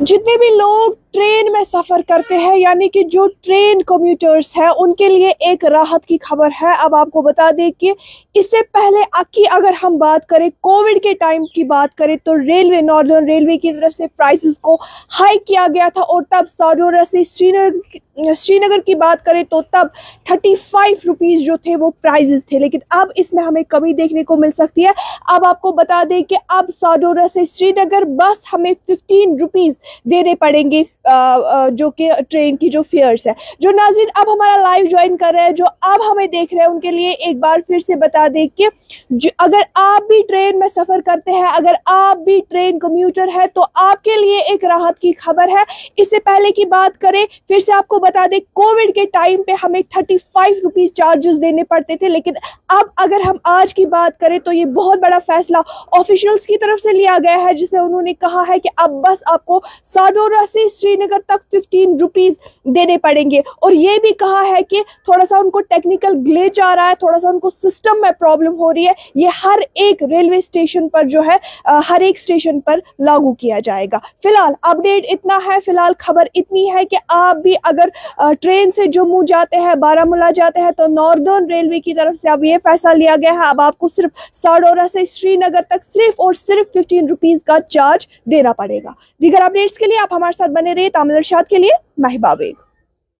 जितने भी लोग ट्रेन में सफ़र करते हैं यानी कि जो ट्रेन कम्यूटर्स हैं उनके लिए एक राहत की खबर है। अब आपको बता दें कि इससे पहले की अगर हम बात करें, कोविड के टाइम की बात करें, तो रेलवे, नॉर्दर्न रेलवे की तरफ से प्राइसेस को हाई किया गया था और तब साडोरा से श्रीनगर की बात करें तो तब 35 रुपीज़ जो थे वो प्राइजेस थे। लेकिन अब इसमें हमें कमी देखने को मिल सकती है। अब आपको बता दें कि अब साडोरा से श्रीनगर बस हमें 15 रुपीज़ देने पड़ेंगे, जो कि ट्रेन की जो फेयर्स है। जो नाज़रीन अब हमारा लाइव ज्वाइन कर रहे हैं, जो अब हमें देख रहे हैं, उनके लिए एक बार फिर से बता दें कि अगर आप भी ट्रेन में सफ़र करते हैं, अगर आप भी ट्रेन कम्यूटर है, तो आपके लिए एक राहत की खबर है। इससे पहले की बात करें, फिर से आपको बता दें, कोविड के टाइम पे हमें 35 रुपीज़ चार्जेस देने पड़ते थे, लेकिन अब अगर हम आज की बात करें तो ये बहुत बड़ा फैसला ऑफिशियल्स की तरफ से लिया गया है, जिसमें उन्होंने कहा है कि अब बस आपको साडोरा से श्रीनगर तक 15 रुपीज़ देने पड़ेंगे। और ये भी कहा है कि थोड़ा सा उनको टेक्निकल ग्लिच आ रहा है, थोड़ा सा उनको सिस्टम में प्रॉब्लम हो रही है। ये हर एक रेलवे स्टेशन पर जो है, हर एक स्टेशन पर लागू किया जाएगा। फिलहाल अपडेट इतना है, फिलहाल खबर इतनी है कि आप भी अगर ट्रेन से जम्मू जाते हैं, बारामूला जाते हैं, तो नॉर्दर्न रेलवे की तरफ से अब ये फैसला लिया गया है, अब आपको सिर्फ साडोरा से श्रीनगर तक सिर्फ और सिर्फ 15 रुपीज़ का चार्ज देना पड़ेगा। दीगर अपडेट्स के लिए आप हमारे साथ बने रहिए। तामिल इरशाद के लिए महिबा बेग।